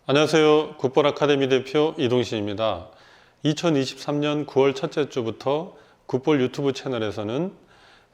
안녕하세요. 굿볼 아카데미 대표 이동신입니다. 2023년 9월 첫째 주부터 굿볼 유튜브 채널에서는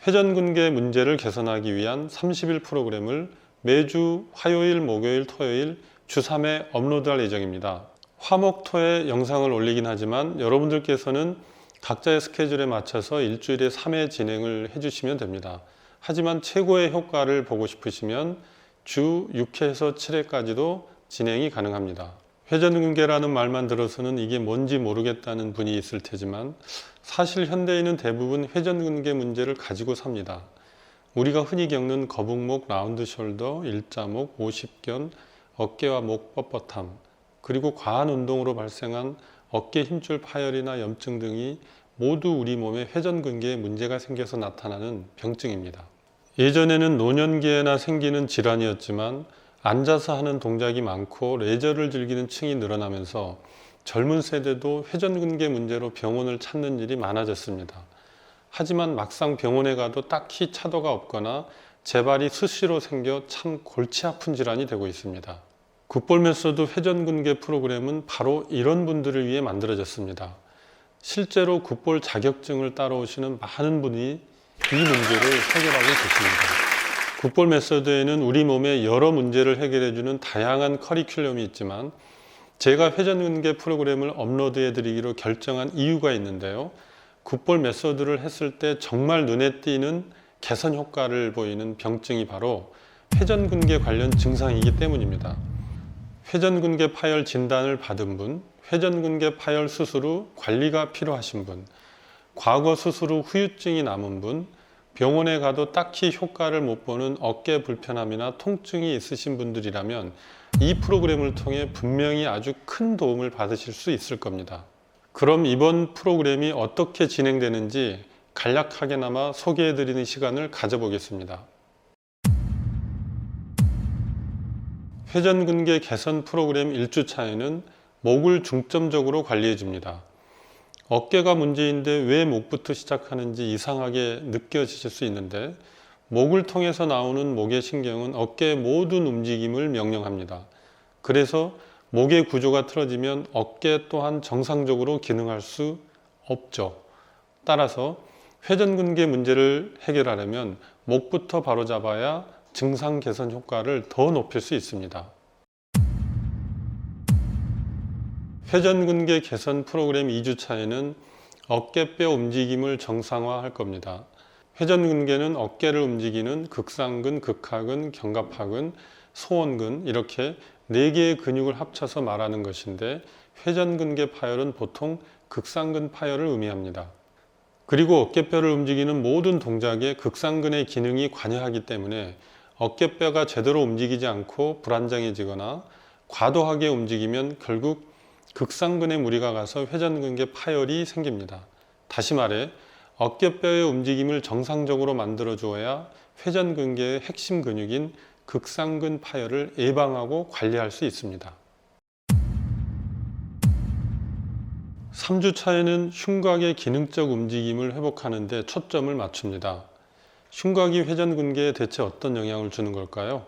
회전근개 문제를 개선하기 위한 30일 프로그램을 매주 화요일, 목요일, 토요일 주 3회 업로드할 예정입니다. 화목토에 영상을 올리긴 하지만 여러분들께서는 각자의 스케줄에 맞춰서 일주일에 3회 진행을 해주시면 됩니다. 하지만 최고의 효과를 보고 싶으시면 주 6회에서 7회까지도 진행이 가능합니다. 회전근개라는 말만 들어서는 이게 뭔지 모르겠다는 분이 있을 테지만 사실 현대인은 대부분 회전근개 문제를 가지고 삽니다. 우리가 흔히 겪는 거북목, 라운드 숄더, 일자목, 오십견, 어깨와 목 뻣뻣함, 그리고 과한 운동으로 발생한 어깨 힘줄 파열이나 염증 등이 모두 우리 몸에 회전근개에 문제가 생겨서 나타나는 병증입니다. 예전에는 노년기에나 생기는 질환이었지만 앉아서 하는 동작이 많고 레저를 즐기는 층이 늘어나면서 젊은 세대도 회전근개 문제로 병원을 찾는 일이 많아졌습니다. 하지만 막상 병원에 가도 딱히 차도가 없거나 재발이 수시로 생겨 참 골치 아픈 질환이 되고 있습니다. 굿볼 메소드 회전근개 프로그램은 바로 이런 분들을 위해 만들어졌습니다. 실제로 굿볼 자격증을 따라오시는 많은 분이 이 문제를 해결하고 계십니다. 굿볼 메소드에는 우리 몸의 여러 문제를 해결해주는 다양한 커리큘럼이 있지만 제가 회전근개 프로그램을 업로드해 드리기로 결정한 이유가 있는데요. 굿볼 메소드를 했을 때 정말 눈에 띄는 개선 효과를 보이는 병증이 바로 회전근개 관련 증상이기 때문입니다. 회전근개 파열 진단을 받은 분, 회전근개 파열 수술 후 관리가 필요하신 분, 과거 수술 후 후유증이 남은 분, 병원에 가도 딱히 효과를 못 보는 어깨 불편함이나 통증이 있으신 분들이라면 이 프로그램을 통해 분명히 아주 큰 도움을 받으실 수 있을 겁니다. 그럼 이번 프로그램이 어떻게 진행되는지 간략하게나마 소개해드리는 시간을 가져보겠습니다. 회전근개 개선 프로그램 1주차에는 목을 중점적으로 관리해 줍니다. 어깨가 문제인데 왜 목부터 시작하는지 이상하게 느껴지실 수 있는데 목을 통해서 나오는 목의 신경은 어깨의 모든 움직임을 명령합니다. 그래서 목의 구조가 틀어지면 어깨 또한 정상적으로 기능할 수 없죠. 따라서 회전근개 문제를 해결하려면 목부터 바로잡아야 증상 개선 효과를 더 높일 수 있습니다. 회전근개 개선 프로그램 2주차에는 어깨뼈 움직임을 정상화할 겁니다. 회전근개는 어깨를 움직이는 극상근, 극하근, 견갑하근, 소원근 이렇게 4개의 근육을 합쳐서 말하는 것인데 회전근개 파열은 보통 극상근 파열을 의미합니다. 그리고 어깨뼈를 움직이는 모든 동작에 극상근의 기능이 관여하기 때문에 어깨뼈가 제대로 움직이지 않고 불안정해지거나 과도하게 움직이면 결국 극상근에 무리가 가서 회전근개 파열이 생깁니다. 다시 말해 어깨뼈의 움직임을 정상적으로 만들어 주어야 회전근개의 핵심 근육인 극상근 파열을 예방하고 관리할 수 있습니다. 3주차에는 흉곽의 기능적 움직임을 회복하는 데 초점을 맞춥니다. 흉곽이 회전근개에 대체 어떤 영향을 주는 걸까요?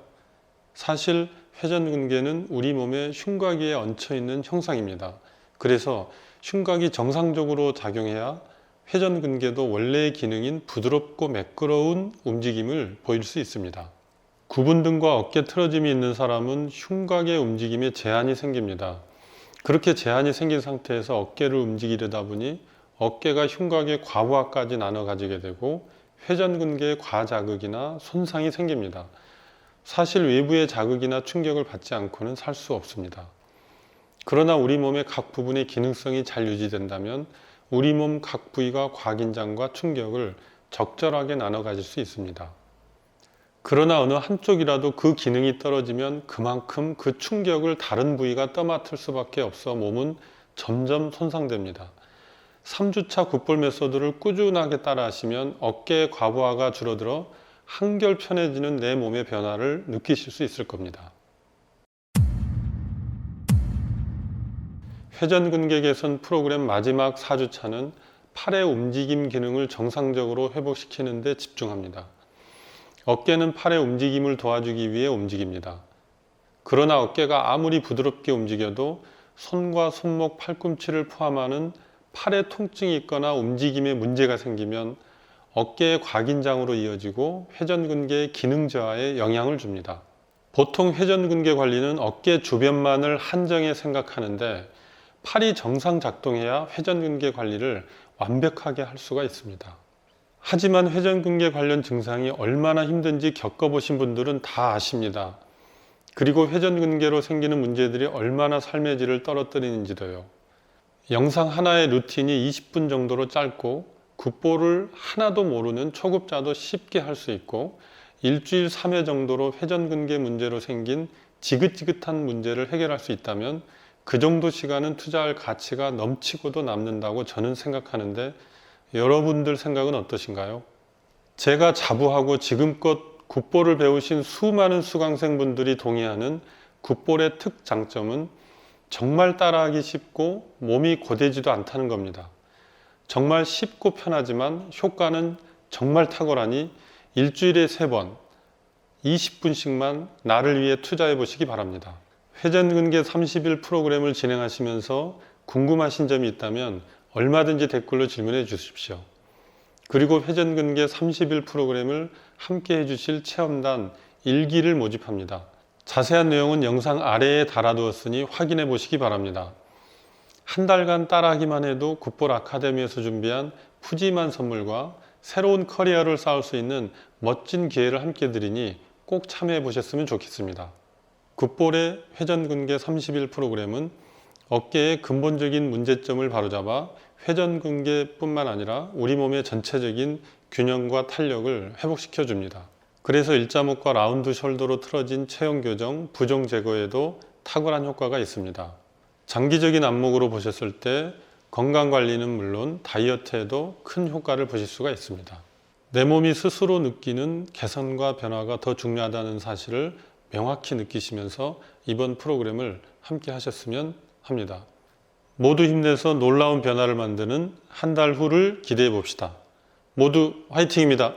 사실 회전근개는 우리 몸에 흉곽 위에 얹혀 있는 형상입니다. 그래서 흉곽이 정상적으로 작용해야 회전근개도 원래의 기능인 부드럽고 매끄러운 움직임을 보일 수 있습니다. 구분 등과 어깨 틀어짐이 있는 사람은 흉곽의 움직임에 제한이 생깁니다. 그렇게 제한이 생긴 상태에서 어깨를 움직이려다 보니 어깨가 흉곽의 과부하까지 나눠 가지게 되고 회전근개의 과자극이나 손상이 생깁니다. 사실 외부의 자극이나 충격을 받지 않고는 살 수 없습니다. 그러나 우리 몸의 각 부분의 기능성이 잘 유지된다면 우리 몸 각 부위가 과긴장과 충격을 적절하게 나눠 가질 수 있습니다. 그러나 어느 한쪽이라도 그 기능이 떨어지면 그만큼 그 충격을 다른 부위가 떠맡을 수밖에 없어 몸은 점점 손상됩니다. 3주차 굿볼 메소드를 꾸준하게 따라 하시면 어깨의 과부하가 줄어들어 한결 편해지는 내 몸의 변화를 느끼실 수 있을 겁니다. 회전근개 개선 프로그램 마지막 4주차는 팔의 움직임 기능을 정상적으로 회복시키는 데 집중합니다. 어깨는 팔의 움직임을 도와주기 위해 움직입니다. 그러나 어깨가 아무리 부드럽게 움직여도 손과 손목, 팔꿈치를 포함하는 팔에 통증이 있거나 움직임에 문제가 생기면 어깨의 과긴장으로 이어지고 회전근개의 기능 저하에 영향을 줍니다. 보통 회전근개 관리는 어깨 주변만을 한정해 생각하는데 팔이 정상 작동해야 회전근개 관리를 완벽하게 할 수가 있습니다. 하지만 회전근개 관련 증상이 얼마나 힘든지 겪어보신 분들은 다 아십니다. 그리고 회전근개로 생기는 문제들이 얼마나 삶의 질을 떨어뜨리는지도요. 영상 하나의 루틴이 20분 정도로 짧고 굿볼을 하나도 모르는 초급자도 쉽게 할 수 있고 일주일 3회 정도로 회전근개 문제로 생긴 지긋지긋한 문제를 해결할 수 있다면 그 정도 시간은 투자할 가치가 넘치고도 남는다고 저는 생각하는데 여러분들 생각은 어떠신가요? 제가 자부하고 지금껏 굿볼을 배우신 수많은 수강생분들이 동의하는 굿볼의 특장점은 정말 따라하기 쉽고 몸이 고되지도 않다는 겁니다. 정말 쉽고 편하지만 효과는 정말 탁월하니 일주일에 3번, 20분씩만 나를 위해 투자해 보시기 바랍니다. 회전근개 30일 프로그램을 진행하시면서 궁금하신 점이 있다면 얼마든지 댓글로 질문해 주십시오. 그리고 회전근개 30일 프로그램을 함께 해주실 체험단 1기를 모집합니다. 자세한 내용은 영상 아래에 달아두었으니 확인해 보시기 바랍니다. 한 달간 따라하기만 해도 굿볼 아카데미에서 준비한 푸짐한 선물과 새로운 커리어를 쌓을 수 있는 멋진 기회를 함께 드리니 꼭 참여해 보셨으면 좋겠습니다. 굿볼의 회전근개 30일 프로그램은 어깨의 근본적인 문제점을 바로잡아 회전근개뿐만 아니라 우리 몸의 전체적인 균형과 탄력을 회복시켜 줍니다. 그래서 일자목과 라운드 숄더로 틀어진 체형 교정, 부종 제거에도 탁월한 효과가 있습니다. 장기적인 안목으로 보셨을 때 건강관리는 물론 다이어트에도 큰 효과를 보실 수가 있습니다. 내 몸이 스스로 느끼는 개선과 변화가 더 중요하다는 사실을 명확히 느끼시면서 이번 프로그램을 함께 하셨으면 합니다. 모두 힘내서 놀라운 변화를 만드는 한 달 후를 기대해 봅시다. 모두 화이팅입니다.